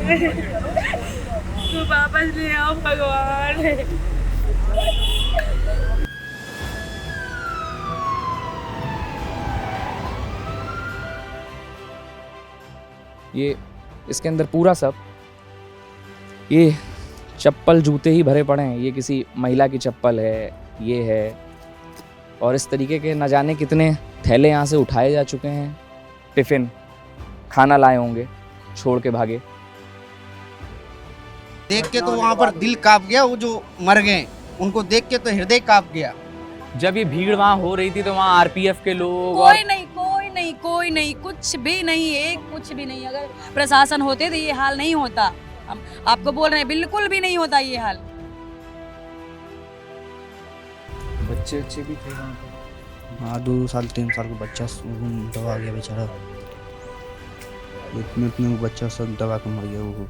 तू वापस ले आओ भगवान। ये इसके अंदर पूरा सब ये चप्पल जूते ही भरे पड़े हैं। ये किसी महिला की चप्पल है, ये है, और इस तरीके के न जाने कितने थैले यहाँ से उठाए जा चुके हैं। टिफ़िन खाना लाए होंगे, छोड़ के भागे। देख के तो वहाँ पर दिल कांप गया। वो जो मर गए उनको देख के तो हृदय कांप गया। जब ये भीड़ वहाँ हो रही थी तो वहाँ आरपीएफ के लोग कोई नहीं, कोई नहीं, कोई नहीं, कुछ भी नहीं, एक कुछ भी नहीं। अगर प्रशासन होते तो ये हाल नहीं होता। हम आपको बोल रहे हैं, बिल्कुल भी नहीं होता ये हाल। बच्चे भी थे वहाँ पे। हाँ, 2 साल 3 साल का बच्चा दबा गया बेचारा। इतने वो बच्चा सब दबा के मर गया वो।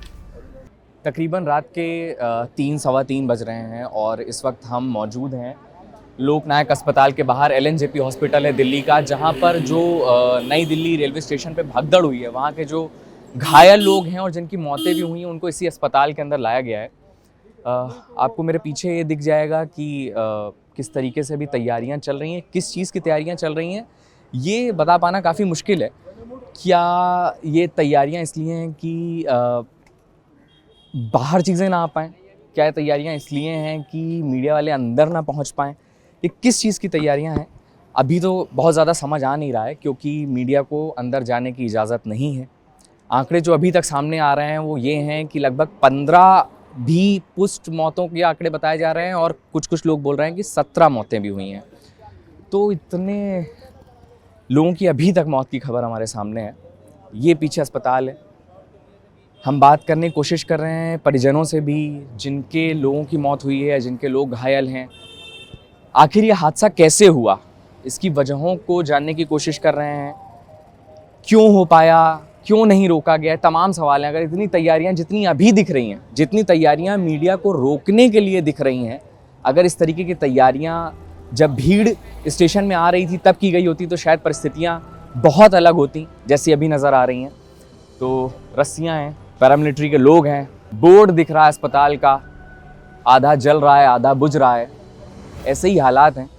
तकरीबन रात के 3 सवा 3 बज रहे हैं और इस वक्त हम मौजूद हैं लोकनायक अस्पताल के बाहर। LNJP हॉस्पिटल है दिल्ली का, जहां पर जो नई दिल्ली रेलवे स्टेशन पे भगदड़ हुई है, वहां के जो घायल लोग हैं और जिनकी मौतें भी हुई हैं उनको इसी अस्पताल के अंदर लाया गया है। आपको मेरे पीछे ये दिख जाएगा कि किस तरीके से भी तैयारियां चल रही हैं। किस चीज़ की तैयारियां चल रही हैं ये बता पाना काफ़ी मुश्किल है। क्या ये तैयारियां इसलिए हैं कि बाहर चीज़ें ना आ पाएँ? क्या तैयारियां इसलिए हैं कि मीडिया वाले अंदर ना पहुंच पाएँ? ये किस चीज़ की तैयारियां हैं अभी तो बहुत ज़्यादा समझ आ नहीं रहा है, क्योंकि मीडिया को अंदर जाने की इजाज़त नहीं है। आंकड़े जो अभी तक सामने आ रहे हैं वो ये हैं कि लगभग 15 भी पुष्ट मौतों के आंकड़े बताए जा रहे हैं और कुछ लोग बोल रहे हैं कि 17 मौतें भी हुई हैं। तो इतने लोगों की अभी तक मौत की खबर हमारे सामने है। ये पीछे अस्पताल है। हम बात करने की कोशिश कर रहे हैं परिजनों से भी, जिनके लोगों की मौत हुई है या जिनके लोग घायल हैं। आखिर ये हादसा कैसे हुआ, इसकी वजहों को जानने की कोशिश कर रहे हैं। क्यों हो पाया, क्यों नहीं रोका गया, तमाम सवाल हैं। अगर इतनी तैयारियां जितनी अभी दिख रही हैं, जितनी तैयारियां मीडिया को रोकने के लिए दिख रही हैं, अगर इस तरीके की तैयारियां जब भीड़ स्टेशन में आ रही थी तब की गई होती तो शायद परिस्थितियां बहुत अलग होती, जैसी अभी नज़र आ रही हैं। तो रस्सियाँ हैं, पैरामिलिट्री के लोग हैं, बोर्ड दिख रहा है अस्पताल का, आधा जल रहा है आधा बुझ रहा है। ऐसे ही हालात हैं।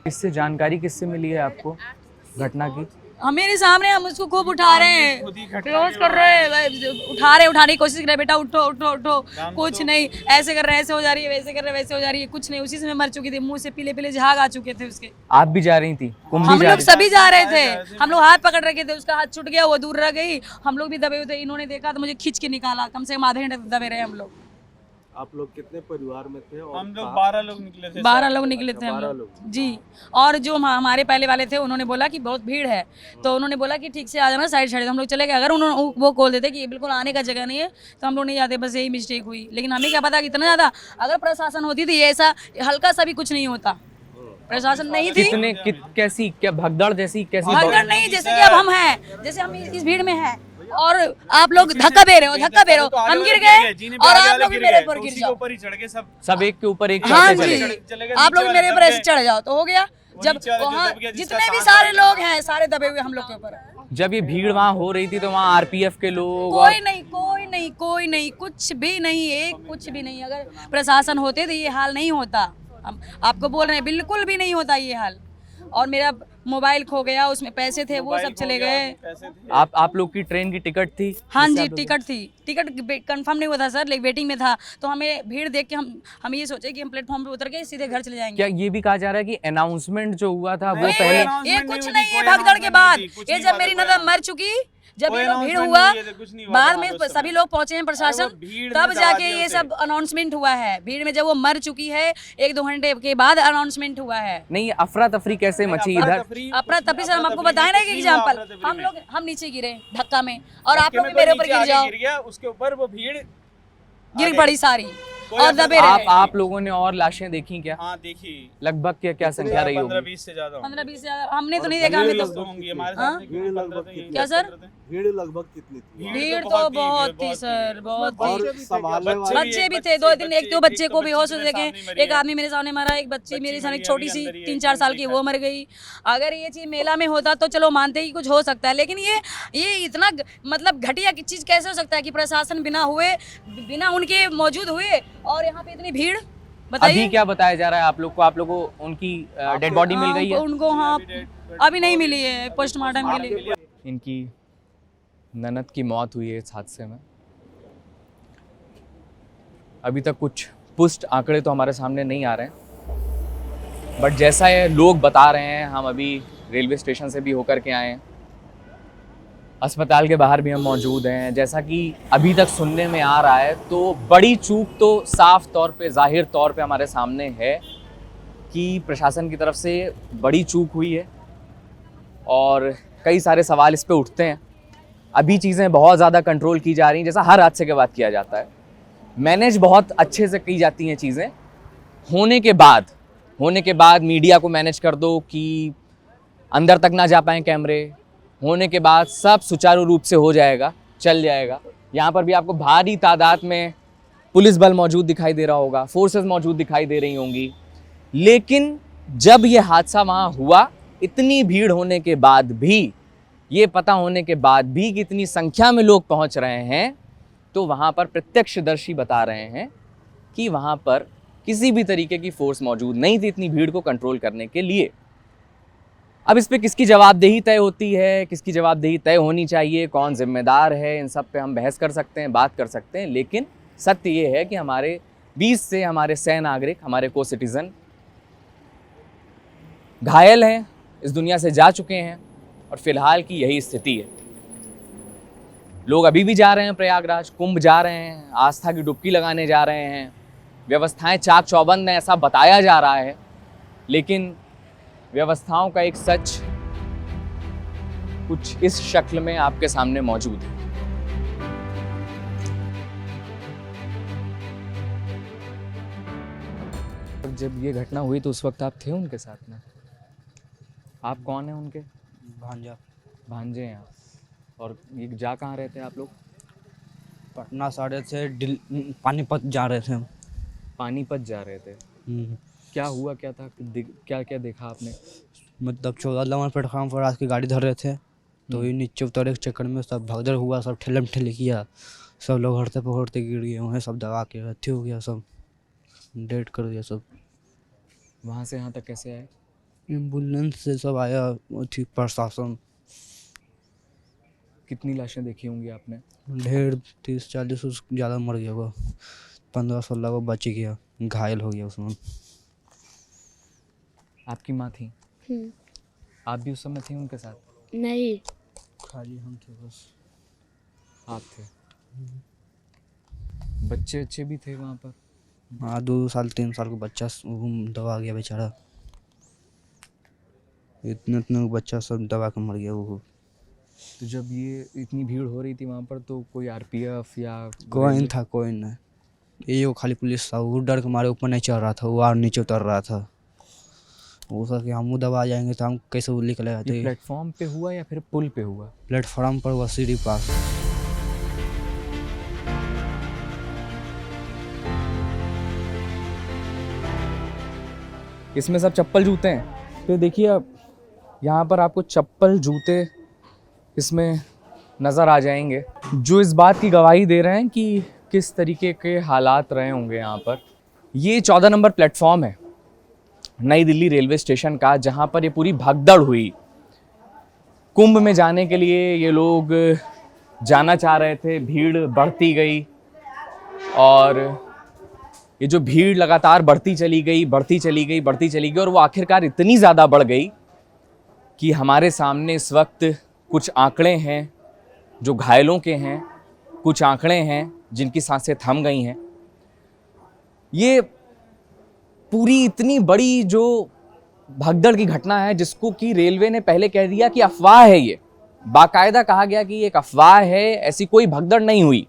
इससे जानकारी किससे मिली है आपको घटना की? मेरे सामने, हम उसको खूब उठा रहे हैं, क्लोज कर रहे हैं, उठाने की कोशिश कर रहे हैं। बेटा उठो उठो उठो, कुछ नहीं, ऐसे कर रहे हैं ऐसे हो जा रही है, वैसे कर रहे हैं वैसे हो जा रही है, कुछ नहीं। उसी से मैं मर चुकी थी, मुंह से पीले पीले झाग आ चुके थे उसके। आप भी जा रही थी? हम लोग सभी जा रहे थे। हम लोग हाथ पकड़ रखे थे, उसका हाथ छूट गया, वो दूर रह गई। हम लोग भी दबे हुए थे। इन्होंने देखा तो मुझे खींच के निकाला। कम से कम आधे घंटे दबे रहे हम लोग। आप लोग कितने परिवार में थे? और हम लोग 12 लोग निकले थे। 12 लोग निकले थे हम लोग जी। और जो हमारे पहले वाले थे उन्होंने बोला कि बहुत भीड़ है, तो उन्होंने बोला कि ठीक से आ जाना, साइड साइड। हम लोग चले गए। अगर उन्होंने वो खोल देते कि ये बिल्कुल आने का जगह नहीं है तो हम लोग नहीं जाते। बस यही मिस्टेक हुई। लेकिन हमें क्या पता कि इतना ज़्यादा अगर प्रशासन होती थी, ऐसा हल्का सा भी कुछ नहीं होता। प्रशासन नहीं थी। कैसी क्या भगदड़ जैसी कैसी भगदड़ नहीं, जैसे कि अब हम हैं, जैसे हम इस भीड़ में हैं और आप लोग धक्का दे रहे हो, हम गिर गए और आप लोग भी मेरे ऊपर गिर जाओ। ऊपर ही चढ़ के सब एक के ऊपर एक हाँ चढ़ते जी, चले। आप लोग मेरे ऊपर ऐसे चढ़ जाओ तो हो गया। जब वहाँ जितने भी सारे लोग हैं सारे दबे हुए हम लोग के ऊपर। जब ये भीड़ वहाँ हो रही थी तो वहाँ आरपीएफ के लोग कोई नहीं, कोई नहीं, कोई नहीं, कुछ भी नहीं, एक कुछ भी नहीं। अगर प्रशासन होते तो ये हाल नहीं होता। हम आपको बोल रहे हैं, बिल्कुल भी नहीं होता ये हाल। और मेरा मोबाइल खो गया, उसमें पैसे थे वो सब चले गए। आप लोग की ट्रेन की टिकट थी? हाँ जी, टिकट थी। टिकट कंफर्म नहीं हुआ था सर, लेकिन वेटिंग में था। तो हमें भीड़ देख के हम ये सोचे कि हम प्लेटफॉर्म पे उतर के सीधे घर चले जाएंगे। क्या ये भी कहा जा रहा है कि अनाउंसमेंट जो हुआ था वो पहले? ये कुछ नहीं है, भगदड़ के बाद। ये जब मेरी ननद मर चुकी, जब ये भीड़ हुआ, बाद में सभी लोग पहुंचे हैं प्रशासन, तब जाके ये सब अनाउंसमेंट हुआ है। भीड़ में जब वो मर चुकी है 1-2 घंटे के बाद अनाउंसमेंट हुआ है। नहीं, अफरा तफरी कैसे मची इधर? अफरा तफरी सर, हम आपको बताए ना एक एग्जांपल। हम नीचे गिरे धक्का में और आप लोग भी मेरे ऊपर गिर जाओ। उसके ऊपर वो भीड़ गिर पड़ी सारी। और दबे रहे। आप लोगों ने और लाशें देखी क्या? हाँ देखी, लगभग क्या संख्या रही होगी? 15-20 से ज्यादा 15-20 से ज्यादा हमने तो नहीं देखा। हमें तो होंगी हमारे हाँ? साथ। भीड़ लगभग कितनी? क्या सर? भीड़ लगभग कितनी थी? भीड़ तो बहुत थी सर, बहुत और थी। संभालने वाले बच्चे भी थे 2-3, एक तो बच्चे को बेहोश हो देखे, एक आदमी मेरे सामने मरा, एक बच्ची मेरे सामने छोटी सी 3-4 साल की वो मर गई। अगर ये चीज मेला में होता तो चलो मानते कि कुछ हो सकता है, लेकिन ये इतना मतलब घटिया की चीज कैसे हो सकता है कि प्रशासन बिना उनके मौजूद हुए और यहाँ पे इतनी भीड़, बताइए। अभी क्या बताया जा रहा है आप लोग को? आप लोगों को उनकी डेड बॉडी मिल गई है? उनको हाँ अभी नहीं मिली है, पोस्टमार्टम के लिए। इनकी ननद की मौत हुई है इस हादसे में। अभी तक कुछ पुष्ट आंकड़े तो हमारे सामने नहीं आ रहे हैं, बट जैसा ये लोग बता रहे हैं, हम अभी रेलवे स्टेशन से भी होकर के आए हैं, अस्पताल के बाहर भी हम मौजूद हैं, जैसा कि अभी तक सुनने में आ रहा है, तो बड़ी चूक तो साफ तौर पे, जाहिर तौर पे हमारे सामने है कि प्रशासन की तरफ से बड़ी चूक हुई है और कई सारे सवाल इस पे उठते हैं। अभी चीज़ें बहुत ज़्यादा कंट्रोल की जा रही हैं, जैसा हर हादसे के बाद किया जाता है। मैनेज बहुत अच्छे से की जाती हैं चीज़ें। होने के बाद मीडिया को मैनेज कर दो कि अंदर तक ना जा पाएँ कैमरे, होने के बाद सब सुचारू रूप से हो जाएगा, चल जाएगा। यहाँ पर भी आपको भारी तादाद में पुलिस बल मौजूद दिखाई दे रहा होगा, फोर्सेस मौजूद दिखाई दे रही होंगी, लेकिन जब ये हादसा वहाँ हुआ, इतनी भीड़ होने के बाद भी, ये पता होने के बाद भी कि इतनी संख्या में लोग पहुँच रहे हैं, तो वहाँ पर प्रत्यक्षदर्शी बता रहे हैं कि वहाँ पर किसी भी तरीके की फोर्स मौजूद नहीं थी इतनी भीड़ को कंट्रोल करने के लिए। अब इस पे किसकी जवाबदेही तय होती है, किसकी जवाबदेही तय होनी चाहिए, कौन जिम्मेदार है, इन सब पे हम बहस कर सकते हैं, बात कर सकते हैं, लेकिन सत्य ये है कि हमारे 20 से हमारे सह नागरिक, हमारे को सिटीज़न घायल हैं, इस दुनिया से जा चुके हैं और फिलहाल की यही स्थिति है। लोग अभी भी जा रहे हैं प्रयागराज, कुंभ जा रहे हैं, आस्था की डुबकी लगाने जा रहे हैं, व्यवस्थाएं चाक चौबंद हैं ऐसा बताया जा रहा है, लेकिन व्यवस्थाओं का एक सच कुछ इस शक्ल में आपके सामने मौजूद है। जब ये घटना हुई तो उस वक्त आप थे उनके साथ में? आप कौन हैं उनके? भांजा भांजे हैं आप। और ये जा कहाँ रहे थे आप लोग? पटना से आ रहे थे, पानीपत जा रहे थे हम। पानीपत जा रहे थे। क्या हुआ, क्या था, क्या क्या देखा आपने? मतलब 14 नंबर प्लेटफॉर्म पर आज की गाड़ी धर रहे थे, तो ये नीचे उतरे के चक्कर में सब भगदड़ हुआ, सब ठेलम ठेली किया, सब लोग हड़ते पकड़ते गिर गए, वहीं सब दबा के अथी हो गया, सब डेड कर दिया सब। वहाँ से यहाँ तक कैसे आए? एम्बुलेंस से सब आया, अथी प्रशासन। कितनी लाशें देखी होंगी आपने? ढेर 30-40 ज़्यादा मर गया होगा, 15-16 को बच गया, घायल हो गया उसमें। आपकी माँ थी? आप भी उस समय थी उनके साथ? नहीं, खाली हम थे बस। आप थे। बच्चे अच्छे भी थे वहाँ पर? हाँ, 2 साल 3 साल का बच्चा दबा गया बेचारा, इतने बच्चा सब दबा के मर गया वो। तो जब ये इतनी भीड़ हो रही थी वहाँ पर, तो कोई आरपीएफ या कोई नहीं था, कोई नहीं, ये वो खाली पुलिस था, वो डर के मारे ऊपर नहीं चढ़ रहा था, वो और नीचे उतर रहा था। वो सर कि हम दबा जाएंगे तो हम कैसे वो निकले आते। प्लेटफॉर्म पे हुआ या फिर पुल पे हुआ? प्लेटफॉर्म पर हुआ, सीढ़ी पास। इसमें सब चप्पल जूते हैं, तो देखिए अब यहाँ पर आपको चप्पल जूते इसमें नज़र आ जाएंगे, जो इस बात की गवाही दे रहे हैं कि किस तरीके के हालात रहे होंगे यहाँ पर। ये 14 नंबर प्लेटफॉर्म है नई दिल्ली रेलवे स्टेशन का, जहाँ पर ये पूरी भगदड़ हुई। कुंभ में जाने के लिए ये लोग जाना चाह रहे थे, भीड़ बढ़ती गई और ये जो भीड़ लगातार बढ़ती चली गई और वो आखिरकार इतनी ज़्यादा बढ़ गई कि हमारे सामने इस वक्त कुछ आंकड़े हैं जो घायलों के हैं, कुछ आंकड़े हैं जिनकी सांसें थम गई हैं। ये पूरी इतनी बड़ी जो भगदड़ की घटना है, जिसको कि रेलवे ने पहले कह दिया कि अफवाह है, ये बाकायदा कहा गया कि एक अफवाह है, ऐसी कोई भगदड़ नहीं हुई।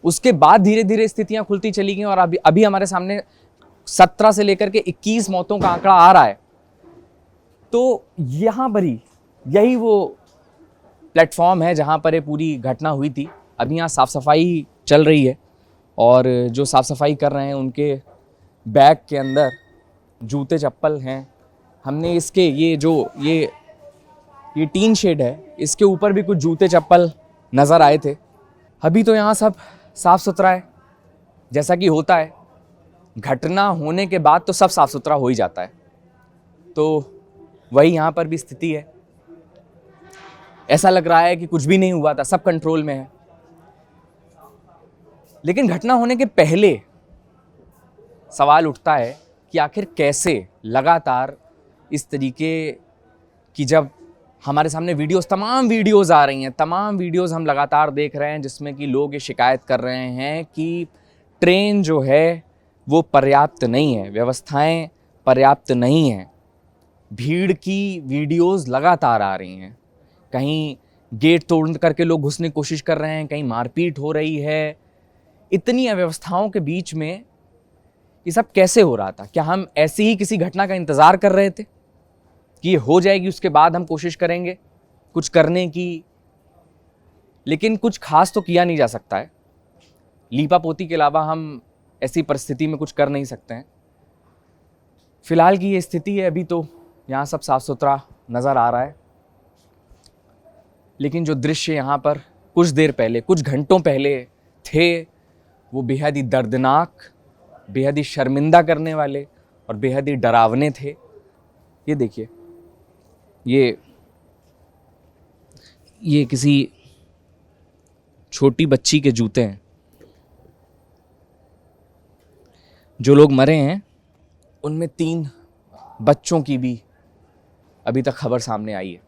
उसके बाद धीरे धीरे स्थितियां खुलती चली गई और अभी अभी हमारे सामने 17 से लेकर के 21 मौतों का आंकड़ा आ रहा है। तो यहाँ पर ही यही वो प्लेटफॉर्म है जहाँ पर ये पूरी घटना हुई थी। अभी यहाँ साफ़ सफाई चल रही है और जो साफ़ सफाई कर रहे हैं उनके बैग के अंदर जूते चप्पल हैं। हमने इसके ये टीन शेड है, इसके ऊपर भी कुछ जूते चप्पल नज़र आए थे। अभी तो यहाँ सब साफ़ सुथरा है, जैसा कि होता है। घटना होने के बाद तो सब साफ़ सुथरा हो ही जाता है, तो वही यहाँ पर भी स्थिति है। ऐसा लग रहा है कि कुछ भी नहीं हुआ था, सब कंट्रोल में है। लेकिन घटना होने के पहले सवाल उठता है कि आखिर कैसे लगातार इस तरीके की, जब हमारे सामने तमाम वीडियोस आ रही हैं, तमाम वीडियोस हम लगातार देख रहे हैं जिसमें कि लोग ये शिकायत कर रहे हैं कि ट्रेन जो है वो पर्याप्त नहीं है, व्यवस्थाएं पर्याप्त नहीं हैं। भीड़ की वीडियोस लगातार आ रही हैं, कहीं गेट तोड़ करके लोग घुसने की कोशिश कर रहे हैं, कहीं मारपीट हो रही है। इतनी अव्यवस्थाओं के बीच में ये सब कैसे हो रहा था? क्या हम ऐसी ही किसी घटना का इंतज़ार कर रहे थे कि ये हो जाएगी, उसके बाद हम कोशिश करेंगे कुछ करने की? लेकिन कुछ खास तो किया नहीं जा सकता है। लीपापोती के अलावा हम ऐसी परिस्थिति में कुछ कर नहीं सकते हैं। फिलहाल की ये स्थिति है। अभी तो यहाँ सब साफ सुथरा नज़र आ रहा है, लेकिन जो दृश्य यहाँ पर कुछ देर पहले, कुछ घंटों पहले थे, वो बेहद ही दर्दनाक, बेहद ही शर्मिंदा करने वाले और बेहद ही डरावने थे। ये देखिए, ये किसी छोटी बच्ची के जूते हैं। जो लोग मरे हैं उनमें 3 बच्चों की भी अभी तक खबर सामने आई है।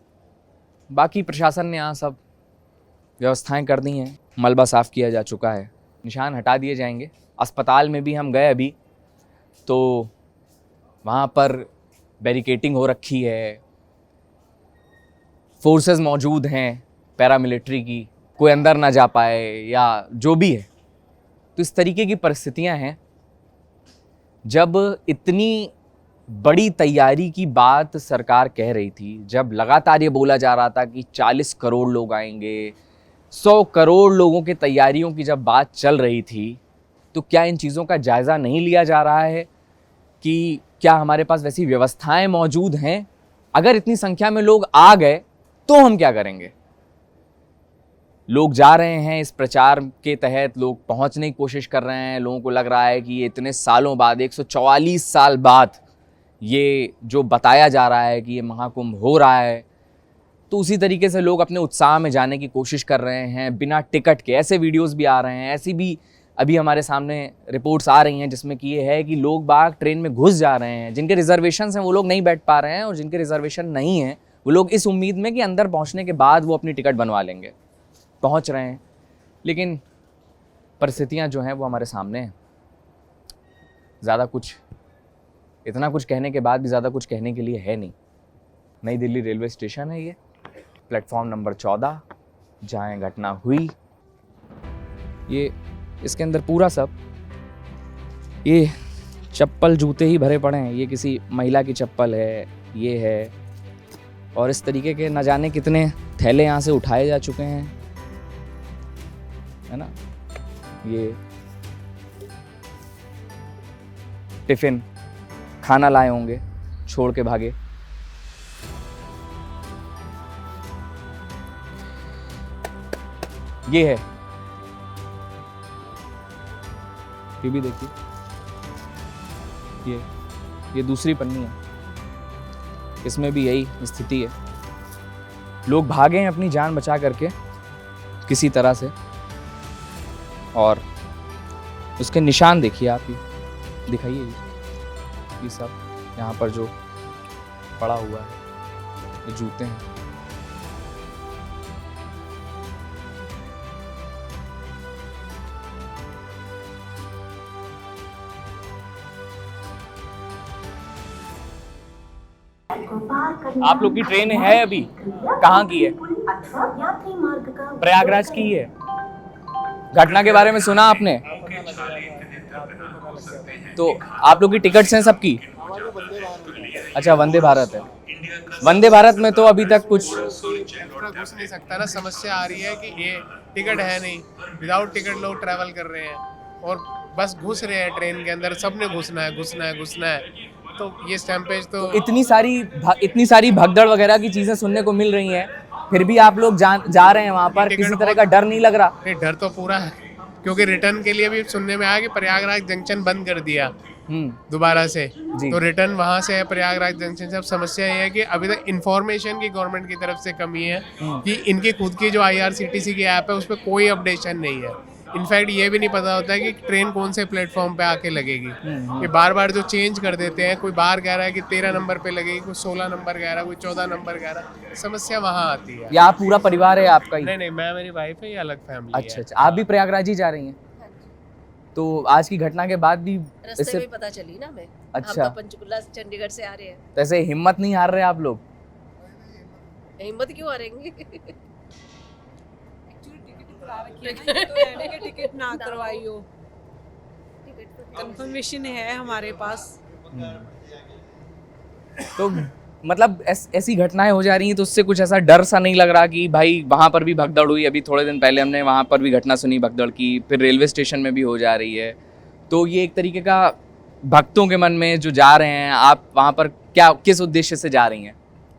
बाकी प्रशासन ने यहाँ सब व्यवस्थाएं कर दी हैं, मलबा साफ़ किया जा चुका है, निशान हटा दिए जाएंगे। अस्पताल में भी हम गए अभी, तो वहाँ पर बैरिकेटिंग हो रखी है, फोर्सेस मौजूद हैं पैरामिलिट्री की, कोई अंदर ना जा पाए या जो भी है। तो इस तरीके की परिस्थितियाँ हैं। जब इतनी बड़ी तैयारी की बात सरकार कह रही थी, जब लगातार ये बोला जा रहा था कि 40 करोड़ लोग आएंगे, 100 करोड़ लोगों की तैयारियों की जब बात चल रही थी, तो क्या इन चीज़ों का जायज़ा नहीं लिया जा रहा है कि क्या हमारे पास वैसी व्यवस्थाएं मौजूद हैं? अगर इतनी संख्या में लोग आ गए तो हम क्या करेंगे? लोग जा रहे हैं इस प्रचार के तहत, लोग पहुंचने की कोशिश कर रहे हैं। लोगों को लग रहा है कि ये इतने सालों बाद, 144 साल बाद ये जो बताया जा रहा है कि ये महाकुंभ हो रहा है, तो उसी तरीके से लोग अपने उत्साह में जाने की कोशिश कर रहे हैं बिना टिकट के। ऐसे वीडियोस भी आ रहे हैं, ऐसी भी अभी हमारे सामने रिपोर्ट्स आ रही हैं जिसमें कि ये है कि लोग बाग ट्रेन में घुस जा रहे हैं। जिनके रिजर्वेशन हैं वो लोग नहीं बैठ पा रहे हैं, और जिनके रिजर्वेशन नहीं हैं वो लोग इस उम्मीद में कि अंदर पहुंचने के बाद वो अपनी टिकट बनवा लेंगे, पहुंच रहे हैं। लेकिन परिस्थितियां जो हैं वो हमारे सामने हैं। ज़्यादा कुछ, इतना कुछ कहने के बाद भी ज़्यादा कुछ कहने के लिए है नहीं। नई दिल्ली रेलवे स्टेशन है ये, प्लेटफॉर्म नंबर 14 जहाँ ये घटना हुई। ये इसके अंदर पूरा सब ये चप्पल जूते ही भरे पड़े हैं। ये किसी महिला की चप्पल है, ये है, और इस तरीके के न जाने कितने थैले यहाँ से उठाए जा चुके हैं, है ना। ये टिफ़िन, खाना लाए होंगे, छोड़ के भागे। ये है, ये भी देखिए, ये दूसरी पन्नी है, इसमें भी यही स्थिति है। लोग भागे हैं अपनी जान बचा करके किसी तरह से, और उसके निशान देखिए आप, ये दिखाइए, ये सब यहाँ पर जो पड़ा हुआ है, ये जूते हैं। आप लोग की ट्रेन है अभी, कहाँ की है? प्रयागराज की है। घटना के बारे में सुना आपने? तो आप लोग की टिकट्स हैं सबकी? अच्छा, वंदे भारत है। वंदे भारत में तो अभी तक कुछ एक्स्ट्रा घुस नहीं सकता ना। समस्या आ रही है कि ये टिकट है नहीं, विदाउट टिकट लोग ट्रैवल कर रहे हैं और बस घुस रहे हैं ट्रेन के अंदर। सबने घुसना है। तो ये स्टैम्पेज तो इतनी सारी भगदड़ वगैरह की चीजें सुनने को मिल रही हैं, फिर भी आप लोग जा रहे हैं वहां पर, टिकट किसी तरह का डर नहीं लग रहा? नहीं, डर तो पूरा है, क्योंकि रिटर्न के लिए भी सुनने में आया कि प्रयागराज जंक्शन बंद कर दिया दोबारा से। जी। तो रिटर्न वहां से है प्रयागराज जंक्शन से। अब समस्या ये है कि अभी तक इन्फॉर्मेशन की गवर्नमेंट की तरफ से कमी है कि इनकी खुद की जो IRCTC की ऐप है उस पर कोई अपडेशन नहीं है। इनफैक्ट ये भी नहीं पता होता है कि ट्रेन कौन से प्लेटफॉर्म पे आके लगेगी। ये बार बार जो चेंज कर देते हैं, कोई बाहर कह रहा है कि 13 नंबर पे लगेगी, कोई 16 नंबर कह रहा है, कोई 14 नंबर कह रहा है। समस्या वहाँ आती है। या आप पूरा परिवार है आपका ही? नहीं, मैं, मेरी वाइफ है, ये अलग फैमिली अच्छा, आप भी प्रयागराज ही जा रही हैं? तो आज की घटना के बाद भी रास्ते में पता चली ना हमें। अच्छा। हम तो पंचकुला से चंडीगढ़ से आ रहे हैं। तो ऐसे हिम्मत नहीं हार रहे आप लोग? हिम्मत क्यों हारेंगे? टिकट ना करवाई हो, कंफर्मेशन है हमारे पास। तो मतलब ऐसी घटनाएं हो जा रही हैं, तो उससे कुछ ऐसा डर सा नहीं लग रहा कि भाई वहाँ पर भी भगदड़ हुई? अभी थोड़े दिन पहले हमने वहाँ पर भी घटना सुनी भगदड़ की, फिर रेलवे स्टेशन में भी हो जा रही है। तो ये एक तरीके का भक्तों के मन में जो जा रहे हैं, आप वहाँ पर किस उद्देश्य से जा रही हैं?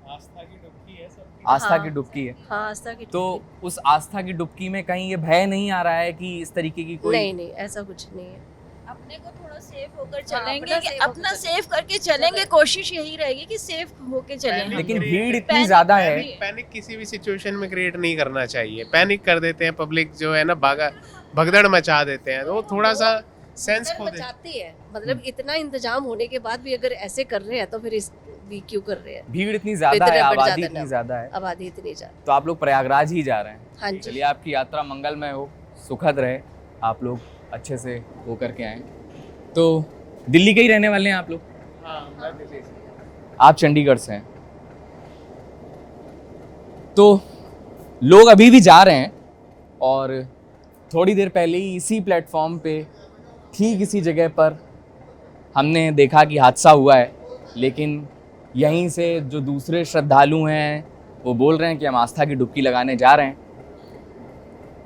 आस्था की डुबकी है सब। आस्था हाँ। की डुबकी है। हाँ, आस्था की तो उस आस्था की डुबकी में कहीं ये भय नहीं आ रहा है कि इस तरीके की कोई? नहीं, ऐसा कुछ नहीं है। अपने को थोड़ा सेफ होकर हाँ, चलेंगे अपना कि safe अपना होकर सेफ करके चलेंगे। कोशिश यही रहेगी कि सेफ होके चलें। लेकिन भीड़ इतनी ज्यादा है। पैनिक किसी भी सिचुएशन में क्रिएट नहीं करना चाहिए। पैनिक कर देते हैं पब्लिक, जो है ना भगदड़ मचा देते हैं, तो वो थोड़ा सा सेंस खो देते हैं। मचाती है, मतलब इतना इंतजाम होने के बाद भी अगर ऐसे कर रहे हैं तो फिर इस भी क्यों कर रहे हैं? भीड़ इतनी ज्यादा है, आबादी इतनी ज्यादा है, आबादी इतनी ज्यादा। तो आप लोग प्रयागराज ही जा रहे हैं। हाँ जी। चलिए, आपकी यात्रा मंगलमय हो, सुखद रहे, आप लोग अच्छे से होकर के आए। तो दिल्ली के ही रहने वाले हैं आप लोग? हाँ, मैं दिल्ली से। आप चंडीगढ़ से हैं। तो लोग अभी भी जा रहे हैं, और थोड़ी देर पहले ही इसी प्लेटफॉर्म पे ठीक इसी जगह पर हमने देखा कि हादसा हुआ है। लेकिन यहीं से जो दूसरे श्रद्धालु हैं वो बोल रहे हैं कि हम आस्था की डुबकी लगाने जा रहे हैं।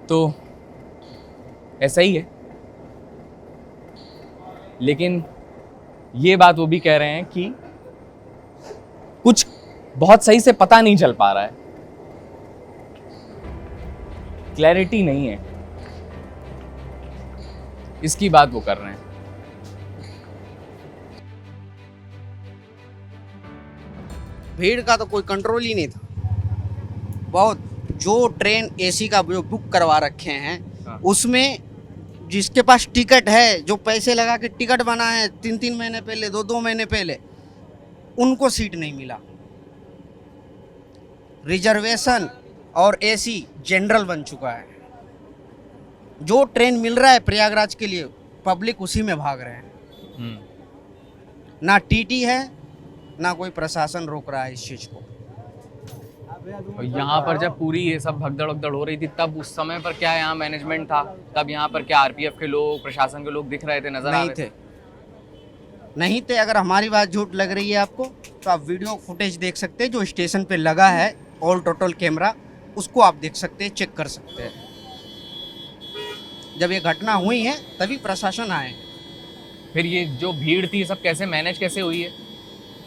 तो ऐसा ही है। लेकिन ये बात वो भी कह रहे हैं कि कुछ बहुत सही से पता नहीं चल पा रहा है, क्लैरिटी नहीं है, इसकी बात वो कर रहे हैं। भीड़ का तो कोई कंट्रोल ही नहीं था। बहुत, जो ट्रेन AC का जो बुक करवा रखे हैं, उसमें जिसके पास टिकट है, जो पैसे लगा के टिकट बना है 3-3 महीने पहले, 2-2 महीने पहले, उनको सीट नहीं मिला। रिजर्वेशन और AC जनरल बन चुका है। जो ट्रेन मिल रहा है प्रयागराज के लिए, पब्लिक उसी में भाग रहे हैं। ना TT है, ना कोई प्रशासन रोक रहा है इस चीज़ को। और यहाँ पर जब पूरी ये सब भगदड़ वगदड़ हो रही थी, तब उस समय पर क्या यहाँ मैनेजमेंट था? तब यहाँ पर क्या RPF के लोग, प्रशासन के लोग दिख रहे थे, नजर आ रहे थे? नहीं थे। अगर हमारी बात झूठ लग रही है आपको, तो आप वीडियो फुटेज देख सकते हैं जो स्टेशन पे लगा है, ऑल टोटल कैमरा, उसको आप देख सकते हैं, चेक कर सकते हैं। जब ये घटना हुई है तभी प्रशासन आए। फिर ये जो भीड़ थी, सब कैसे मैनेज कैसे हुई है?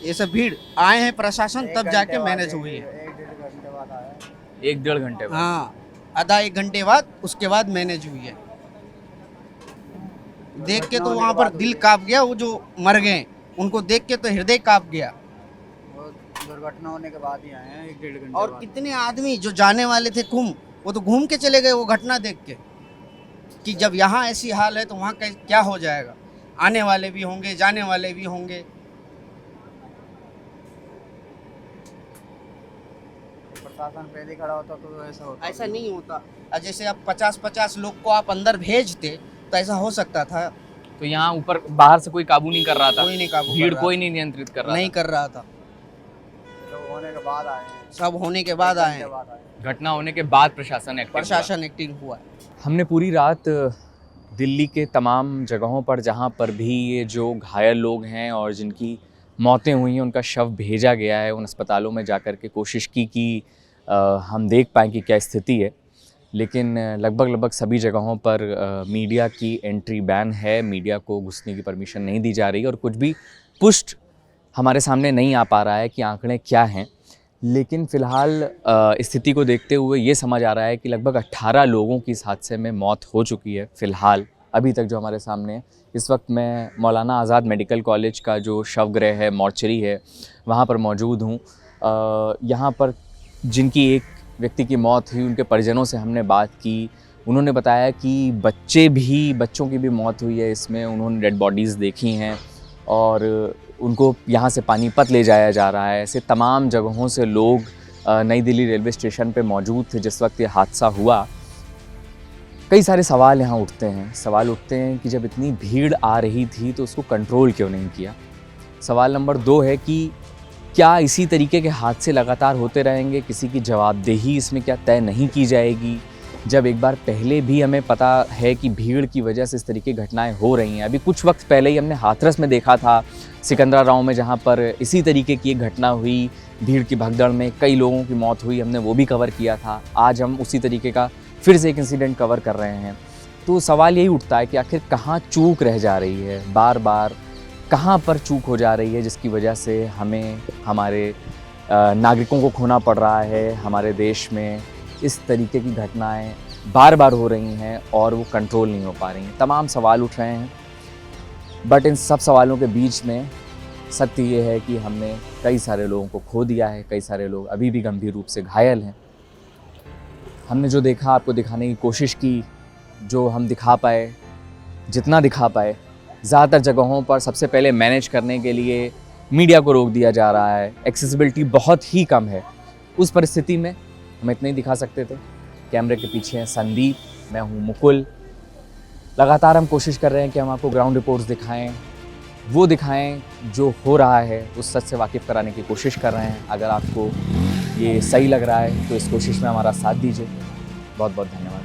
ये सब भीड़ आए हैं प्रशासन, तब जाके मैनेज हुई है। 1-1.5 घंटे बाद? हाँ, आधा 1 घंटे बाद, उसके बाद मैनेज हुई है। देख के तो वहाँ पर दिल कांप गया। वो जो मर गए, उनको देख के तो हृदय कांप गया। दुर्घटना होने के बाद ही आए हैं, 1-1.5 घंटे और कितने आदमी जो जाने वाले थे कुंभ, वो तो घूम के चले गए वो घटना देख के, कि जब यहाँ ऐसी हाल है तो वहाँ क्या हो जाएगा। आने वाले भी होंगे, जाने वाले भी होंगे। प्रशासन पहले खड़ा होता तो ऐसा नहीं होता। जैसे अब 50-50 लोग को आप अंदर भेजते तो ऐसा हो सकता था। तो यहाँ ऊपर बाहर से कोई काबू नहीं कर रहा था? कोई नहीं काबू भीड़ कर रहा कोई नहीं नियंत्रित कर रहा नहीं था? कर रहा था। होने के बाद आए हैं, सब होने के बाद आए हैं। घटना होने के बाद प्रशासन एक्टिव हुआ। प्रशासन एक्टिव हुआ है। हमने पूरी रात दिल्ली के तमाम जगहों पर जहाँ पर भी ये जो घायल लोग हैं और जिनकी मौतें हुई हैं उनका शव भेजा गया है, उन अस्पतालों में जाकर के कोशिश की कि हम देख पाएँ कि क्या स्थिति है। लेकिन लगभग सभी जगहों पर मीडिया की एंट्री बैन है, मीडिया को घुसने की परमिशन नहीं दी जा रही और कुछ भी पुष्ट हमारे सामने नहीं आ पा रहा है कि आंकड़े क्या हैं। लेकिन फ़िलहाल स्थिति को देखते हुए ये समझ आ रहा है कि लगभग 18 लोगों की इस हादसे में मौत हो चुकी है फ़िलहाल अभी तक जो हमारे सामने है। इस वक्त मैं मौलाना आज़ाद मेडिकल कॉलेज का जो शवगृह है, मॉर्चरी है, वहाँ पर मौजूद हूँ। यहाँ पर जिनकी एक व्यक्ति की मौत हुई उनके परिजनों से हमने बात की। उन्होंने बताया कि बच्चों की भी मौत हुई है इसमें। उन्होंने डेड बॉडीज़ देखी हैं और उनको यहाँ से पानीपत ले जाया जा रहा है। ऐसे तमाम जगहों से लोग नई दिल्ली रेलवे स्टेशन पे मौजूद थे जिस वक्त ये हादसा हुआ। कई सारे सवाल यहाँ उठते हैं कि जब इतनी भीड़ आ रही थी तो उसको कंट्रोल क्यों नहीं किया। सवाल नंबर 2 है कि क्या इसी तरीके के हादसे लगातार होते रहेंगे, किसी की जवाबदेही इसमें क्या तय नहीं की जाएगी। जब एक बार पहले भी हमें पता है कि भीड़ की वजह से इस तरीके की घटनाएं हो रही हैं। अभी कुछ वक्त पहले ही हमने हाथरस में देखा था, सिकंदराबाद में, जहां पर इसी तरीके की एक घटना हुई, भीड़ की भगदड़ में कई लोगों की मौत हुई, हमने वो भी कवर किया था। आज हम उसी तरीके का फिर से एक इंसिडेंट कवर कर रहे हैं। तो सवाल यही उठता है कि आखिर कहाँ चूक रह जा रही है, बार बार कहाँ पर चूक हो जा रही है जिसकी वजह से हमें हमारे नागरिकों को खोना पड़ रहा है। हमारे देश में इस तरीके की घटनाएं बार बार हो रही हैं और वो कंट्रोल नहीं हो पा रही हैं। तमाम सवाल उठ रहे हैं, बट इन सब सवालों के बीच में सत्य ये है कि हमने कई सारे लोगों को खो दिया है, कई सारे लोग अभी भी गंभीर रूप से घायल हैं। हमने जो देखा आपको दिखाने की कोशिश की, जो हम दिखा पाए, जितना दिखा पाए। ज़्यादातर जगहों पर सबसे पहले मैनेज करने के लिए मीडिया को रोक दिया जा रहा है, एक्सेसिबिलिटी बहुत ही कम है। उस परिस्थिति में हम इतना ही दिखा सकते थे। कैमरे के पीछे हैं संदीप, मैं हूँ मुकुल। लगातार हम कोशिश कर रहे हैं कि हम आपको ग्राउंड रिपोर्ट्स दिखाएं, वो दिखाएं जो हो रहा है, उस सच से वाकिफ़ कराने की कोशिश कर रहे हैं। अगर आपको ये सही लग रहा है तो इस कोशिश में हमारा साथ दीजिए। बहुत बहुत धन्यवाद।